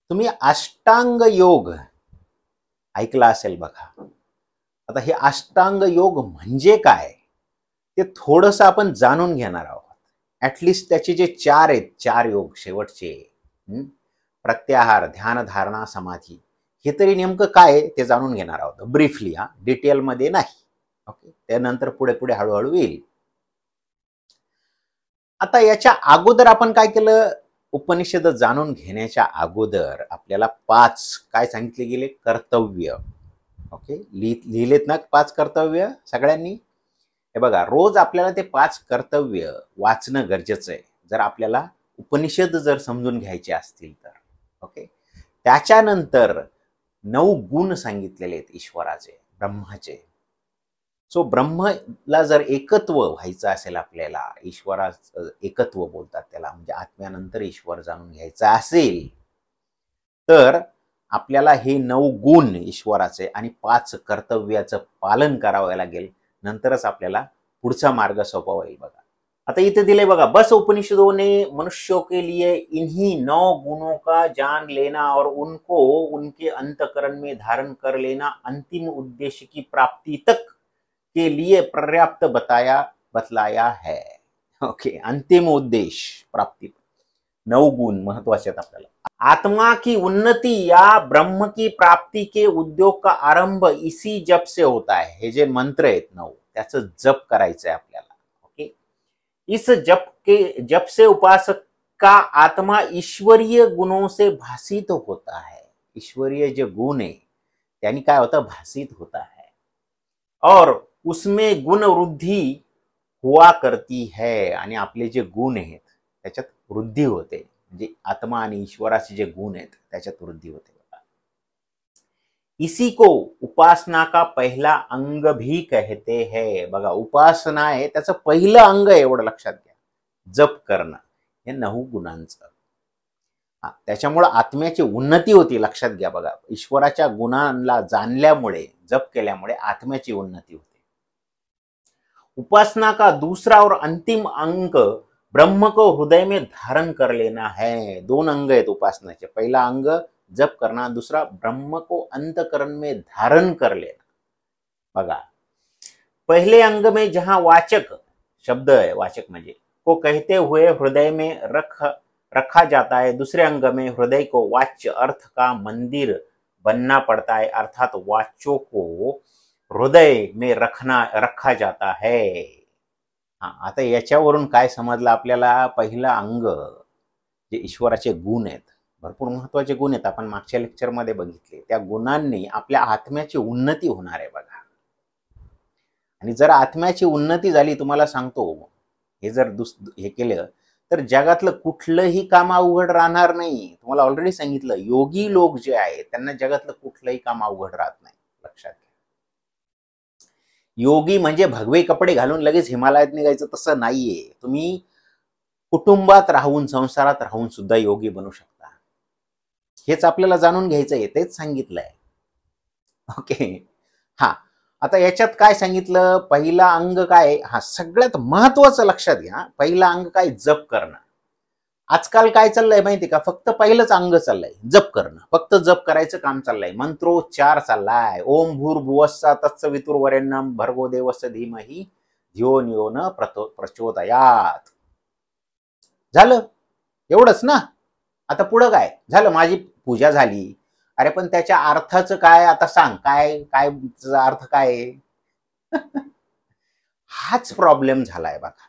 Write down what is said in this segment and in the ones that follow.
तुम्ही अष्टांग योग ऐकला असेल बघा. आता हे अष्टांग योग म्हणजे काय ते थोडंसं आपण जाणून घेणार आहोत. ॲटलिस्ट त्याचे जे चार आहेत, चार योग शेवटचे, प्रत्याहार, ध्यान, धारणा, समाधी, हे तरी नेमकं काय ते जाणून घेणार आहोत ब्रीफली, डिटेलमध्ये नाही. ओके, त्यानंतर पुढे पुढे हळूहळू येईल. आता याच्या अगोदर आपण काय केलं, उपनिषद जाणून घेण्याच्या अगोदर आपल्याला 5 काय सांगितले गेले कर्तव्य. ओके, लिहिलेत ना 5 कर्तव्य सगळ्यांनी. हे बघा, रोज आपल्याला ते 5 कर्तव्य वाचणं गरजेचं आहे जर आपल्याला उपनिषद जर समजून घ्यायचे असतील तर. ओके, त्याच्यानंतर 9 गुण सांगितलेले आहेत ईश्वराचे, ब्रह्माचे. सो ब्रह्मला जर एकत्व व्हायचं असेल आपल्याला, ईश्वराचं एकत्व बोलतात त्याला, म्हणजे आत्म्यानंतर ईश्वर जाणून घ्यायचा असेल तर आपल्याला हे 9 गुण ईश्वराचे आणि 5 कर्तव्याचं पालन करावं लागेल. नंतरच आपल्याला पुढचा मार्ग सोपा होईल. बघा, आता इथे दिले बघा, बस उपनिषदों ने मनुष्यों के लिए इन्हीं 9 गुणों का जान लेना और उनको उनके अंतकरण में धारण कर लेना अंतिम उद्देश्य की प्राप्ति तक के लिए पर्याप्त बतलाया है. ओके, अंतिम उद्देश्य प्राप्ति, 9 गुण महत्वाचे आहेत आपल्याला. आत्मा की उन्नति या ब्रह्म की प्राप्ति के उद्योग का आरंभ इसी जप से होता है. हे जे मंत्र आहेत 9 त्याचं जप करायचं आहे आपल्याला. ओके, इस जप से उपासक का आत्मा ईश्वरीय गुणों से भासित होता है. ईश्वरीय जे गुण आहे त्यांनी काय होतं, भासित होता है. और उसमें गुण वृद्धि हुआ करती है. आणि आपले जे गुण आहेत त्याच्यात वृद्धी होते, म्हणजे आत्मा आणि ईश्वराचे जे गुण आहेत त्याच्यात वृद्धी होते. इसी को उपासना का पहला अंग भी कहते हैं. बघा, उपासना आहे त्याचं पहिलं अंग आहे, एवढं लक्षात घ्या, जप करणं, हे 9 गुणांचं. त्याच्यामुळे आत्म्याची उन्नती होती. लक्षात घ्या, बघा, ईश्वराच्या गुणांना जाणल्यामुळे, जप केल्यामुळे आत्म्याची उन्नती होते. उपासना का दूसरा और अंतिम अंग ब्रह्म को हृदय में धारण कर लेना है. 2 अंग आहेत उपासनाचे. पहिला अंग जप करना, दूसरा ब्रह्म को अंतकरण में धारण कर लेना. बघा, पहले अंग में जहां वाचक शब्द है, वाचक म्हणजे को कहते हुए हृदय में रखा जाता है, दूसरे अंग में हृदय को वाच्य अर्थ का मंदिर बनना पड़ता है, अर्थात वाच्यों को हृदय में रखा जाता है. आता याच्यावरून काय समजलं आपल्याला, पहिला अंग जे ईश्वराचे गुण आहेत, भरपूर महत्वाचे गुण आहेत, आपण मागच्या लेक्चरमध्ये बघितले. त्या गुणांनी आपल्या आत्म्याची उन्नती होणार आहे. बघा, आणि जर आत्म्याची उन्नती झाली, तुम्हाला सांगतो, हे जर हे केलं तर जगातलं कुठलंही काम अवघड राहणार नाही. तुम्हाला ऑलरेडी सांगितलं, योगी लोक जे आहेत त्यांना जगातलं कुठलंही काम अवघड राहत नाही. लक्षात घ्या, योगी म्हणजे भगवे कपडे घालून लगेच हिमालयात निघायचं तसं नाहीये. तुम्ही कुटुंबात राहून, संसारात राहून सुद्धा योगी बनू शकता. हेच आपल्याला जाणून घ्यायचं आहे, तेच सांगितलंय. ओके, आता याच्यात काय सांगितलं, पहिला अंग काय, सगळ्यात महत्वाचं लक्षात घ्या, पहिला अंग काय, जप करणं. आजकाल काय चाललंय माहिती का, फक्त पहिलंच अंग चाललंय, जप करणं, फक्त जप करायचं काम चाललंय, मंत्रोच्चार चाललाय. ओम भूर्भुवस्सुः तत्सवितुर्वरेण्यं भर्गो देवस्य धीमहि धियो यो न प्रचोदयात्. झालं एवढंच ना. आता पुढं काय झालं, माझी पूजा झाली, अरे पण त्याच्या अर्थाचं काय, आता सांग, काय काय अर्थ काय आहे? हाच प्रॉब्लेम झालाय बघा.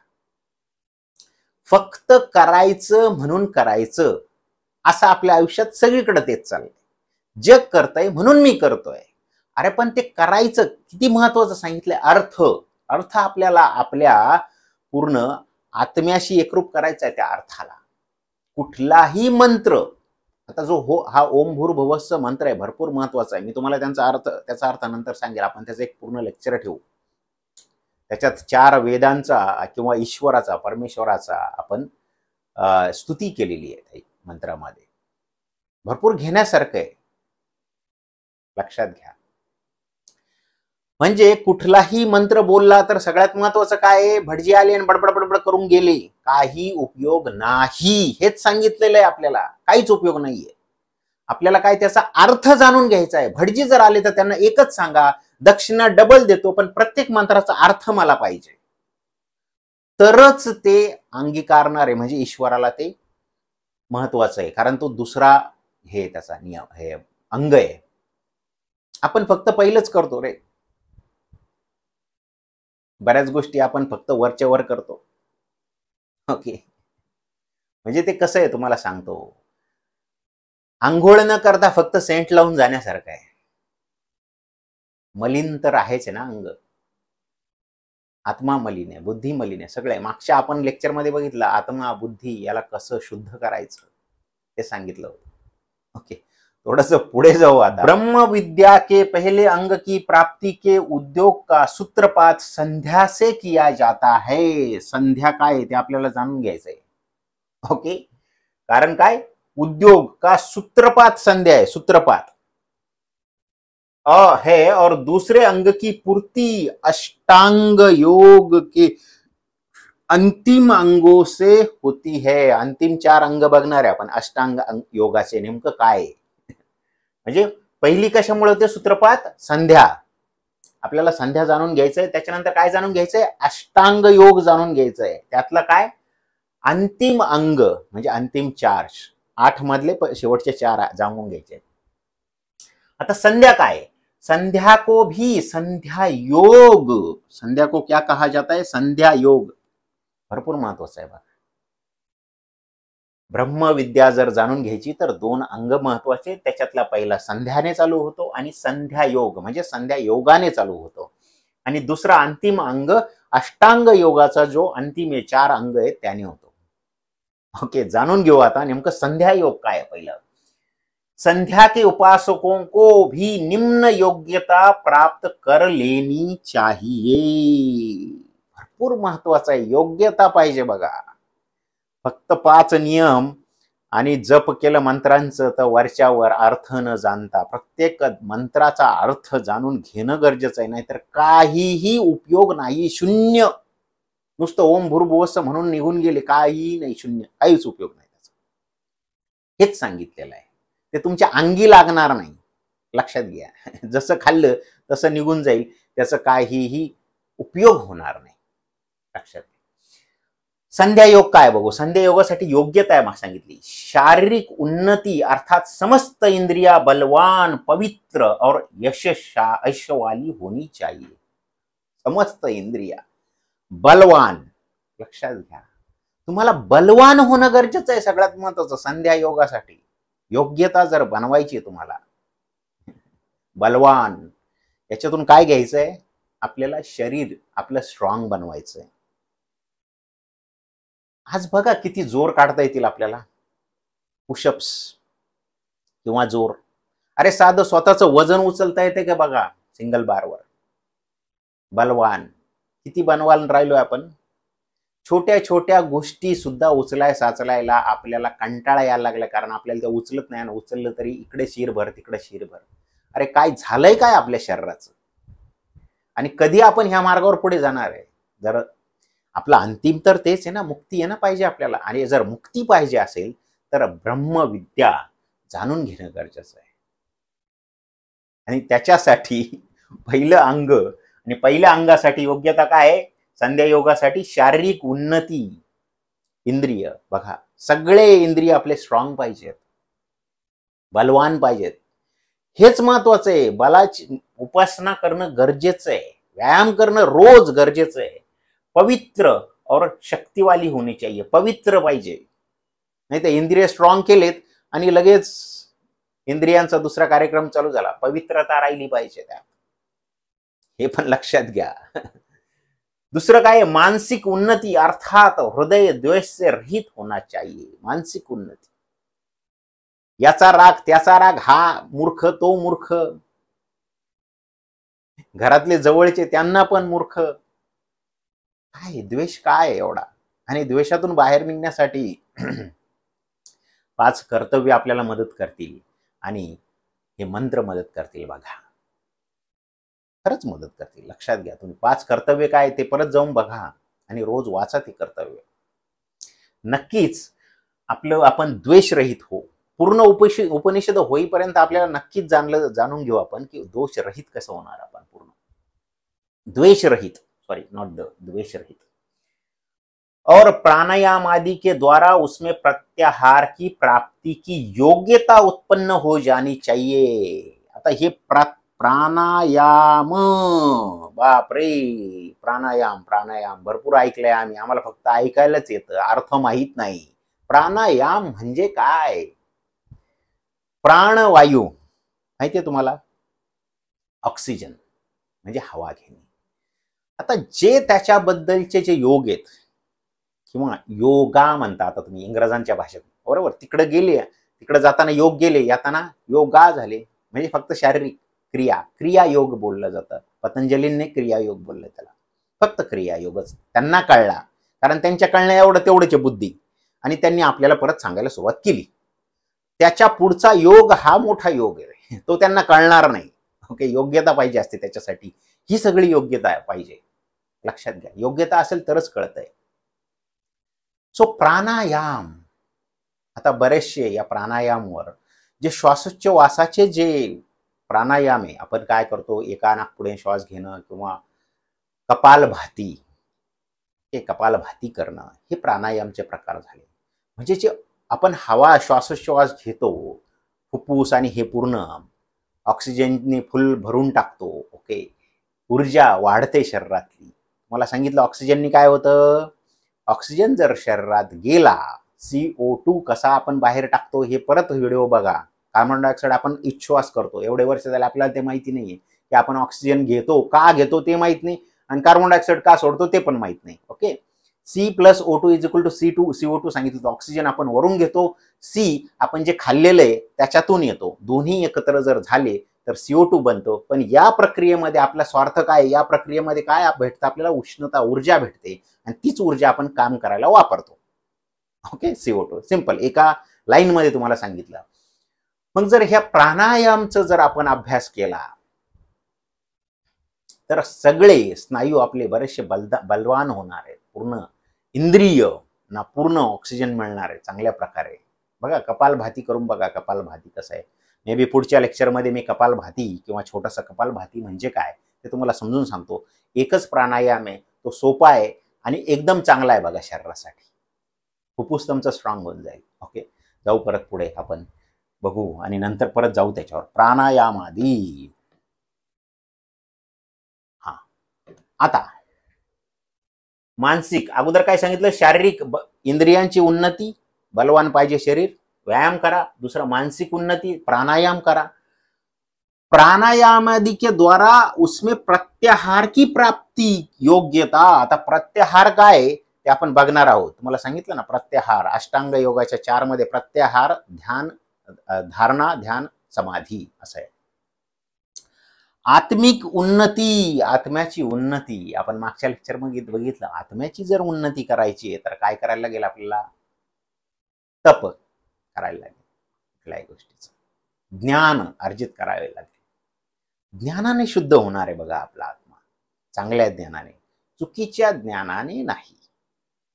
फक्त करायचं म्हणून करायचं असं आपल्या आयुष्यात सगळीकडे तेच चाललंय. जग करतंय म्हणून मी करतोय. अरे पण ते करायचं किती महत्वाचं सांगितलंय, अर्थ आपल्याला आपल्या पूर्ण आत्म्याशी एकरूप करायचा आहे. त्या अर्थाला कुठलाही मंत्र, आता जो हा ओम भूर्भुवस्सुः मंत्र आहे, भरपूर महत्वाचा आहे. मी तुम्हाला त्याचा अर्थ नंतर सांगेल. आपण त्याचं एक पूर्ण लेक्चर ठेवू. त्याच्यात 4 वेदांचा किंवा ईश्वराचा, परमेश्वराचा आपण स्तुती केलेली आहे मंत्रामध्ये. भरपूर घेण्यासारखं आहे, लक्षात घ्या. म्हणजे कुठलाही मंत्र बोलला तर सगळ्यात महत्वाचं काय आहे, भटजी आले आणि बडबड बडबड करून गेले, काही उपयोग नाही. हेच सांगितलेलं आहे आपल्याला, काहीच उपयोग नाहीये. आपल्याला काय त्याचा अर्थ जाणून घ्यायचा आहे. भटजी जर आले तर त्यांना एकच सांगा, दक्षिणा डबल देतो, पण प्रत्येक मंत्राचा अर्थ मला पाहिजे. तरच ते अंगीकारणार आहे, म्हणजे ईश्वराला ते महत्वाचं आहे. कारण तो दुसरा हे त्याचा नियम हे अंग आहे. आपण फक्त पहिलंच करतो रे. बऱ्याच गोष्टी आपण फक्त वरच्या वर करतो. ओके, म्हणजे ते कसं आहे तुम्हाला सांगतो. आंघोळ न करता फक्त सेंट लावून जाण्यासारखं आहे. मलिन तर आहेच ना अंग. आत्मा मलिन आहे, बुद्धी मलिन आहे, सगळं आहे. मागच्या आपण लेक्चरमध्ये बघितलं आत्मा बुद्धी याला कसं शुद्ध करायचं ते सांगितलं होतं. ओके, थोडस पुढे जाऊ आता. ब्रह्म विद्या के पहले अंग की प्राप्ति के उद्योग का सूत्रपात संध्या से किया जाता है. संध्या काय ते आपल्याला जाणून घ्यायचंय. ओके, कारण काय उद्योग का सूत्रपात संध्या है. सूत्रपात है और दूसरे अंग की पूर्ति अष्टांग योग के अंतिम अंगों से होती है. अंतिम 4 अंग बघणार आहे आपण अष्टांग योगाचे. नेमकं काय म्हणजे पहिली कशामुळे होते सूत्रपात? संध्या. आपल्याला संध्या जाणून घ्यायचंय. त्याच्यानंतर काय जाणून घ्यायचंय? अष्टांग योग जाणून घ्यायचंय. त्यातलं काय अंतिम अंग म्हणजे अंतिम 4, 8 मधले शेवटचे 4 जाणून घ्यायचे. आता संध्या काय? संध्या को भी संध्या योग, संध्या को क्या कहा जाता है? संध्या योग. भरपूर महत्वाचं आहे बघा. ब्रह्मविद्या जर जाणून घ्यायची तर 2 अंग महत्वाचे. त्याच्यातला पहिला संध्याने चालू होतो आणि संध्या योग म्हणजे संध्या योगाने चालू होतो. आणि दुसरा अंतिम अंग अष्टांग योगाचा जो अंतिम 4 अंग आहेत त्याने होतो. ओके, जाणून घेऊ आता नेमकं संध्या योग काय आहे. पहिलं, संध्या के उपासकों को भी निम्न योग्यता प्राप्त कर लेनी चाहिए. भरपूर महत्वाचं आहे, योग्यता पाहिजे बघा. फक्त 5 नियम आणि जप केलं मंत्रांचं तर वरच्यावर अर्थ न जाणता प्रत्येक मंत्राचा अर्थ जाणून घेणं गरजेचं आहे. नाहीतर काहीही उपयोग नाही, शून्य. नुसतं ओम भूर्भुवस्सुः म्हणून निघून गेले, काही नाही, शून्य, काहीच उपयोग नाही त्याचा. हेच सांगितलेलं आहे. ते तुमच्या अंगी लागणार नाही, लक्षात घ्या. जसं खाल्लं तसं निघून जाईल, त्याचा काहीही उपयोग होणार नाही, लक्षात घ्या. संध्या योग काय बघू. संध्या योगासाठी योग्यता आहे सांगितली. शारीरिक उन्नति अर्थात समस्त इंद्रिया बलवान, पवित्र और यश वाली होनी चाहिए. समस्त इंद्रिया बलवान, लक्षात घ्या. तुम्हाला बलवान होणं गरजेचं आहे सगळ्यात महत्वाचं संध्या योगासाठी. योग्यता जर बनवायची तुम्हाला बलवान, याच्यातून काय घ्यायचंय? आपल्याला शरीर आपलं स्ट्रॉंग बनवायचंय. आज बघा किती जोर काढता येतील आपल्याला, पुशअप्स किंवा जोर. अरे साधं स्वतःचं वजन उचलता येते का बघा सिंगल बारवर. बलवान किती बनवायला राहिलोय आपण. छोट्या छोट्या गोष्टी सुद्धा साचलायला आपल्याला कंटाळा यायला लागला, कारण आपल्याला ते उचलत नाही. उचललं तरी इकडे शिरभर तिकडे शिरभर. अरे काय झालंय काय आपल्या शरीराचं? आणि कधी आपण ह्या मार्गावर पुढे जाणार आहे? जर आपला अंतिम तर तेच आहे ना, मुक्ती आहे ना पाहिजे आपल्याला. आणि जर मुक्ती पाहिजे असेल तर ब्रह्मविद्या जाणून घेणं गरजेचं आहे. आणि त्याच्यासाठी पहिलं अंग, आणि पहिल्या अंगासाठी योग्यता काय आहे? संध्या योगासाठी शारीरिक उन्नती. इंद्रिय बघा, सगळे इंद्रिय आपले स्ट्रॉंग पाहिजेत, बलवान पाहिजेत. हेच महत्वाचं आहे. बलाची उपासना करणं गरजेचं आहे, व्यायाम करणं रोज गरजेचं आहे. पवित्र और शक्तिवाली होनी चाहिए. पवित्र पाहिजे, नाही तर इंद्रिय स्ट्रॉंग केलेत आणि लगेच इंद्रियांचा दुसरा कार्यक्रम चालू झाला. पवित्रता राहिली पाहिजे त्यात, हे पण लक्षात घ्या. दुसरं काय? मानसिक उन्नति अर्थात हृदय द्वेष से रहित होना चाहिए. मानसिक उन्नति, याचा राग त्याचा राग, हा मूर्ख तो मूर्ख, घरातले जवळचे त्यांना पण मूर्ख. काय द्वेष काय एवढा? आणि द्वेषातून बाहेर निघण्यासाठी 5 कर्तव्य आपल्याला मदत करतील आणि हे मंत्र मदत करतील बघा. खरंच मदत करतील, लक्षात घ्या. तुम्ही 5 कर्तव्य काय ते परत जाऊन बघा आणि रोज वाचा ते कर्तव्य. नक्कीच आपण द्वेषरहित हो. पूर्ण उपनिषद होईपर्यंत आपल्याला नक्कीच जाणून घेऊ आपण की दोष रहित कसं होणार आपण पूर्ण द्वेष रहित, सॉरी नॉट द्वेष रहित। और प्राणायाम आदि के द्वारा उसमें प्रत्याहार की प्राप्ति की योग्यता उत्पन्न हो जानी चाहिए। आता हे प्राणायाम, बाप रे, प्राणायाम प्राणायाम भरपूर ऐकलंय आम्ही, आम्हाला फक्त ऐकायलाच येतं, अर्थ माहित नाही। प्राणायाम म्हणजे काय? प्राणवायू माहितीये तुम्हाला, ऑक्सिजन म्हणजे हवा घेणे। आता जे त्याच्याबद्दलचे जे योग आहेत किंवा योगा म्हणता आता तुम्ही इंग्रजांच्या भाषेत, बरोबर, तिकडे गेले, तिकडे जाताना योग गेले, येताना योगा झाले, म्हणजे फक्त शारीरिक क्रिया योग बोललं जातं। पतंजलींनी क्रिया योग बोललं त्याला, फक्त क्रिया योगच त्यांना कळला, कारण त्यांच्या कळण्या एवढं तेवढेच बुद्धी, आणि त्यांनी आपल्याला परत सांगायला सुरुवात केली। त्याच्या पुढचा योग हा मोठा योग आहे, तो त्यांना कळणार नाही। ओके, योग्यता पाहिजे असते त्याच्यासाठी, ही सगळी योग्यता पाहिजे, लक्षात घ्या, योग्यता असेल तरच कळतंय। सो प्राणायाम, आता बरेचसे या प्राणायामवर जे श्वासोच्छवासाचे जे प्राणायाम आहे, आपण काय करतो, एका नाकपुडे श्वास घेणं किंवा कपालभाती, हे कपालभाती करणं, हे प्राणायामचे प्रकार झाले। म्हणजे जे आपण हवा श्वासोच्छवास घेतो, फुफ्फुस आणि हे पूर्ण ऑक्सिजनने फुल भरून टाकतो, ओके, ऊर्जा वाढते शरीरातली। मला सांगितलं ऑक्सिजनने काय होतं, ऑक्सिजन जर शरीरात गेला, CO2 कसा आपण बाहेर टाकतो हे परत व्हिडिओ बघा। कार्बन डायऑक्साईड आपण इच्छ्वास करतो, एवढे वर्ष झाले आपल्याला ते माहिती नाहीये की आपण ऑक्सिजन घेतो, का घेतो ते माहित नाही, आणि कार्बन डायऑक्साईड का सोडतो ते पण माहित नाही। ओके, C+O2 = C2 CO2 सांगितलं, ऑक्सिजन आपण वरून घेतो, C आपण जे खाल्लेलं आहे त्याच्यातून येतो, दोन्ही एकत्र जर झाले तर CO2 बनतो। पण या प्रक्रियेमध्ये आपला स्वार्थ काय, या प्रक्रियेमध्ये काय भेटतं आपल्याला, उष्णता, ऊर्जा भेटते, आणि तीच ऊर्जा आपण काम करायला वापरतो। ओके, CO2 सिंपल, एका लाईन मध्ये तुम्हाला सांगितलं। मग जर ह्या प्राणायामचा जर आपण अभ्यास केला तर सगळे स्नायू आपले बरेचसे बलवान होणार आहेत, पूर्ण इंद्रिय ना पूर्ण ऑक्सिजन मिळणार आहे चांगल्या प्रकारे। बघा, कपालभाती करून बघा, कपालभाती कसं आहे, मे बी पुढच्या लेक्चरमध्ये मी कपालभाती किंवा छोटासा कपालभाती म्हणजे काय ते तुम्हाला समजून सांगतो। एकच प्राणायाम आहे, तो सोपा आहे आणि एकदम चांगला आहे बघा शरीरासाठी, फुफ्फुस तुमचं स्ट्रॉंग होऊन जाईल। ओके, जाऊ परत पुढे, आपण बघू आणि नंतर परत जाऊ त्याच्यावर, प्राणायाम आदी। हा, आता मानसिक, अगोदर काय सांगितलं, शारीरिक इंद्रियांची उन्नती, बलवान पाहिजे शरीर, व्यायाम करा। दुसरा मानसिक उन्नती, प्राणायाम करा। प्राणायाम आदि के द्वारा उसमें प्रत्याहार की प्राप्ति योग्यता, आता प्रत्याहार काय ते आपण बघणार आहोत। तुम्हाला सांगितलं ना, प्रत्याहार अष्टांग योगाच्या 4 मध्ये प्रत्याहार, ध्यान, धारणा, ध्यान, समाधी असं आहे। आत्मिक उन्नती, आत्म्याची उन्नती, आपण मागच्या लेक्चर मध्ये बघितलं, आत्म्याची जर उन्नती करायची आहे तर काय करायला लागेल आपल्याला, तप करायला लागेल, कुठल्याही गोष्टीचं ज्ञान अर्जित करावे लागेल। ज्ञानाने शुद्ध होणार आहे बघा आपला आत्मा, चांगल्या ज्ञानाने, चुकीच्या ज्ञानाने नाही,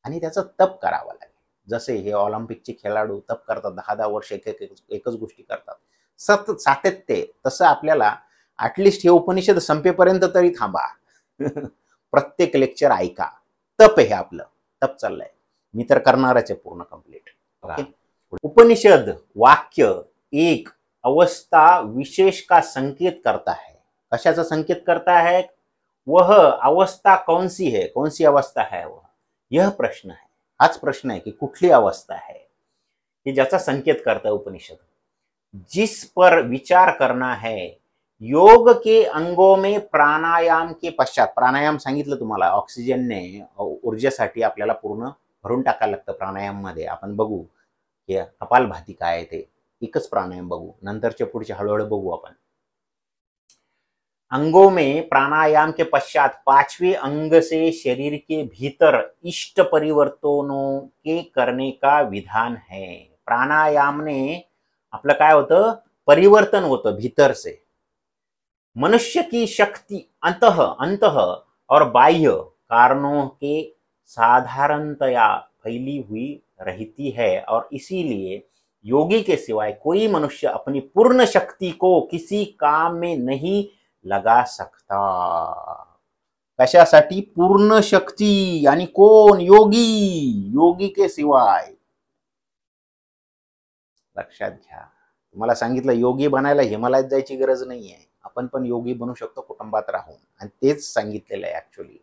आणि त्याचं तप करावं लागेल। जसे हे ऑलिम्पिकचे खेळाडू तप करतात, 10-10 वर्ष एकच गोष्टी करतात, सातत्य, तसं आपल्याला ऍटलिस्ट हे उपनिषद संपेपर्यंत तरी थांबा, प्रत्येक लेक्चर ऐका, तप हे आपलं, तप चाललंय, मी तर करणारच आहे पूर्ण कंप्लीट। ओके, उपनिषद वाक्य एक अवस्था विशेष का संकेत करता है। कशाचा संकेत करता है, वह अवस्था कौन सी है, कौन सी अवस्था है वह, यह प्रश्न है, हाच प्रश्न आहे की कुठली अवस्था है, हे ज्याचा संकेत करता है उपनिषद। जिस पर विचार करना है, योग के अंगों में प्राणायाम के पश्चात, प्राणायाम सांगितलं तुम्हाला, ऑक्सिजनने ऊर्जेसाठी आपल्याला पूर्ण भरून टाकायला लागतं प्राणायाम मध्ये। आपण बघू की कपालभाती काय आहे ते, एकच प्राणायाम बघू, नंतरचे पुढचे हळूहळू बघू आपण। अंगों में प्राणायाम के पश्चात 5वें अंग से शरीर के भीतर इष्ट परिवर्तनों के करने का विधान है। प्राणायाम ने आपलं काय होतं, परिवर्तन होतं भीतर से। मनुष्य की शक्ति अंतः और बाह्य कारणों के साधारणतया फैली हुई रहती है, और इसीलिए योगी के सिवाय कोई मनुष्य अपनी पूर्ण शक्ति को किसी काम में नहीं लगा सकता. कशासाठी? पूर्ण शक्ती. आणि कोण? योगी. योगी के सिवाय. लक्षात घ्या. तुम्हाला सांगितलं योगी बनायला हिमालयात जायची गरज नाहीये. आपण पण योगी बनू शकतो कुटुंबात राहून. आणि तेच सांगितलेलं आहे ऍक्च्युअली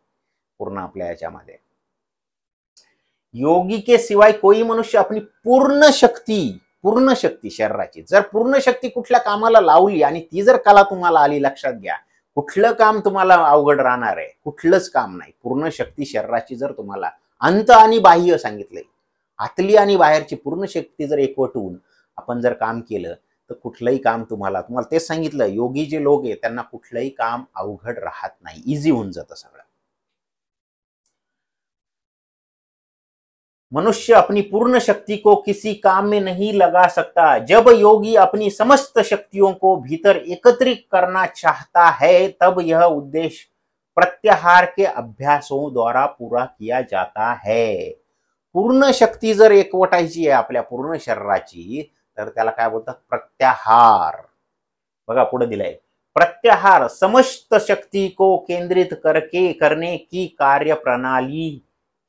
पूर्ण आपल्या याच्यामध्ये. योगी के सिवाय कोई मनुष्य अपनी पूर्ण शक्ती शरीराची जर पूर्ण शक्ती कुठल्या कामाला लावली आणि ती जर कला तुम्हाला आली, लक्षात घ्या, कुठलं काम तुम्हाला अवघड राहणार आहे? कुठलंच काम नाही. पूर्ण शक्ती शरीराची जर तुम्हाला, अंत आणि बाह्य सांगितलंय, आतली आणि बाहेरची पूर्ण शक्ती जर एकवटून आपण जर काम केलं तर कुठलंही काम तुम्हाला तेच सांगितलं, योगी जे लोक आहे त्यांना कुठलंही काम अवघड राहत नाही, इझी होऊन जातं सगळं. मनुष्य अपनी पूर्ण शक्ति को किसी काम में नहीं लगा सकता. जब योगी अपनी समस्त शक्तियों को भीतर एकत्रित करना चाहता है तब यह उद्देश्य प्रत्याहार के अभ्यासों द्वारा पूरा किया जाता है. पूर्ण शक्ती जर एकवटायची आहे आपल्या पूर्ण शरीराची तर त्याला काय बोलतात? प्रत्याहार. बघा पुढे दिलंय, प्रत्याहार समस्त शक्ति को केंद्रित करने की कार्य प्रणाली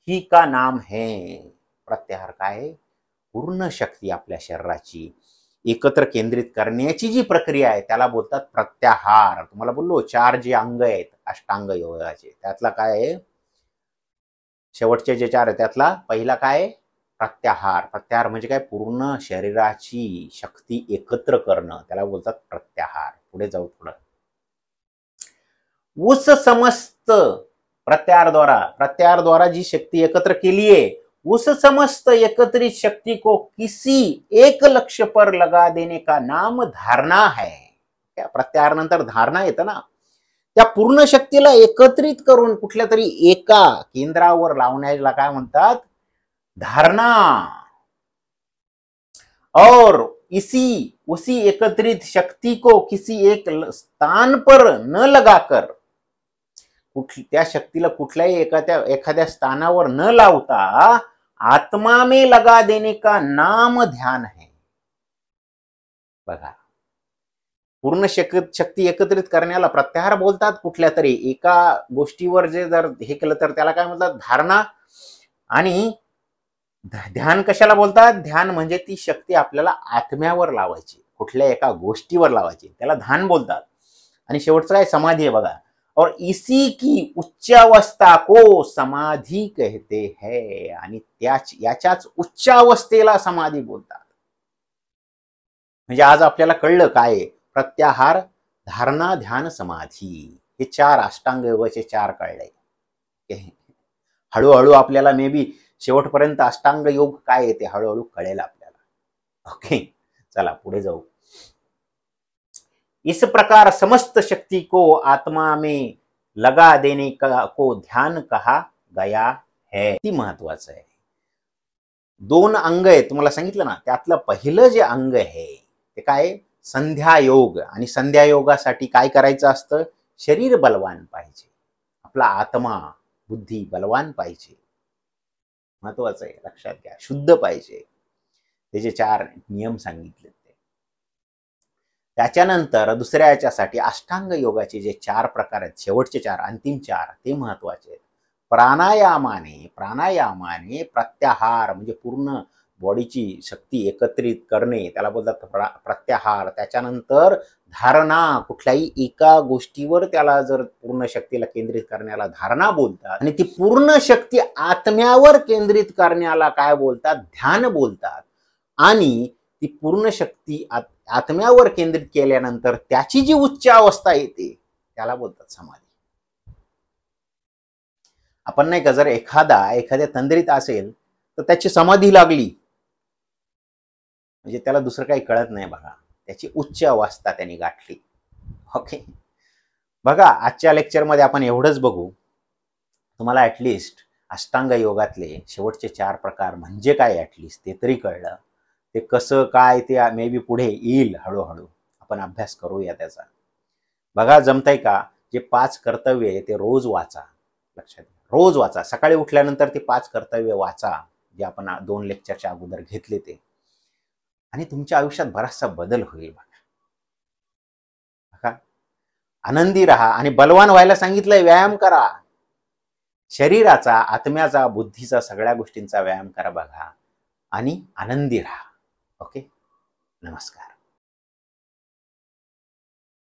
ही का नाम है. प्रत्याहार काय? पूर्ण शक्ती आपल्या शरीराची एकत्र केंद्रित करण्याची जी प्रक्रिया आहे त्याला बोलतात प्रत्याहार. तुम्हाला बोललो 4 जे अंग आहेत अष्टांग योगाचे, त्यातला काय आहे? शेवटचे जे 4 आहेत त्यातला पहिला काय? प्रत्याहार. प्रत्याहार म्हणजे काय? पूर्ण शरीराची शक्ती एकत्र करणं, त्याला बोलतात प्रत्याहार. पुढे जाऊ थोडं. उस समस्त प्रत्याहार द्वारा जी शक्ति एकत्र के लिए उस समस्त एकत्रित शक्ति को किसी एक लक्ष्य पर लगा देने का नाम धारणा है. त्या प्रत्याहार नंतर धारणा येतं ना, त्या पूर्ण शक्तीला एकत्रित करून कुठल्या तरी एका केंद्रावर लावण्याला काय म्हणतात? धारणा. और उसी एकत्रित शक्ति को किसी एक स्थान पर न लगाकर, त्या शक्तीला कुठल्याही एखाद्या स्थानावर न लावता आत्मा में लगा देने का नाम ध्यान है. बघा, पूर्ण शक्ती एकत्रित करण्याला प्रत्याहार बोलतात. कुठल्या तरी एका गोष्टीवर जे जर हे केलं तर त्याला काय म्हणतात? धारणा. आणि ध्यान कशाला बोलतात? ध्यान म्हणजे ती शक्ती आपल्याला आत्म्यावर लावायची, कुठल्या एका गोष्टीवर लावायची, त्याला ध्यान बोलतात. आणि शेवटचं काय? समाधी आहे बघा. और इसी की उच्चावस्था को समाधी कहते हैं. आणि याच्याच उच्चावस्थेला समाधी बोलतात. म्हणजे आज आपल्याला कळलं काय? प्रत्याहार, धारणा, ध्यान, समाधी हे 4 अष्टांग योगाचे 4 कळले. हळूहळू आपल्याला मे बी शेवटपर्यंत अष्टांग योग काय येते हळूहळू कळेल आपल्याला. ओके, चला पुढे जाऊ. इस प्रकार समस्त शक्ति को आत्मा में लगा देने को ध्यान कहा गया है. ती महत्वाचं आहे. 2 अंग आहे तुम्हाला सांगितलं ना, त्यातलं पहिलं जे अंग आहे ते काय? संध्या योग. आणि संध्या योगासाठी काय करायचं असतं? शरीर बलवान पाहिजे, आपला आत्मा बुद्धी बलवान पाहिजे, महत्वाचं आहे, लक्षात घ्या. शुद्ध पाहिजे. त्याचे 4 नियम सांगितले. त्याच्यानंतर दुसऱ्या याच्यासाठी अष्टांग योगाचे जे 4 प्रकार आहेत, शेवटचे 4, अंतिम 4 ते महत्वाचे आहेत. प्राणायामाने प्रत्याहार म्हणजे पूर्ण बॉडीची शक्ती एकत्रित करणे त्याला बोलतात प्रत्याहार. त्याच्यानंतर धारणा, कुठल्याही एका गोष्टीवर त्याला जर पूर्ण शक्तीला केंद्रित करण्याला धारणा बोलतात. आणि ती पूर्ण शक्ती आत्म्यावर केंद्रित करण्याला काय बोलतात? ध्यान बोलतात. आणि ती पूर्ण शक्ती आत्म्यावर केंद्रित केल्यानंतर त्याची जी उच्च अवस्था येते त्याला बोलतात समाधी. आपण नाही का, जर एखाद्या तंद्रीत असेल तर त्याची समाधी लागली म्हणजे त्याला दुसरं काही कळत नाही. बघा, त्याची उच्च अवस्था त्यांनी गाठली. ओके, बघा आजच्या लेक्चरमध्ये आपण एवढंच बघू. तुम्हाला ऍटलिस्ट अष्टांग योगातले शेवटचे 4 प्रकार म्हणजे काय ऍटलिस्ट ते तरी कळलं. ते कसं काय ते मे बी पुढे येईल, हळूहळू आपण अभ्यास करूया त्याचा. बघा जमतंय का? जे 5 कर्तव्य आहे ते रोज वाचा. लक्षात घ्या, रोज वाचा. सकाळी उठल्यानंतर ते 5 कर्तव्य वाचा जे आपण 2 लेक्चरच्या अगोदर घेतले ते. आणि तुमच्या आयुष्यात बराचसा बदल होईल बघा. आनंदी राहा आणि बलवान व्हायला सांगितलंय, व्यायाम करा. शरीराचा, आत्म्याचा, बुद्धीचा, सगळ्या गोष्टींचा व्यायाम करा बघा आणि आनंदी राहा. ओके. नमस्कार.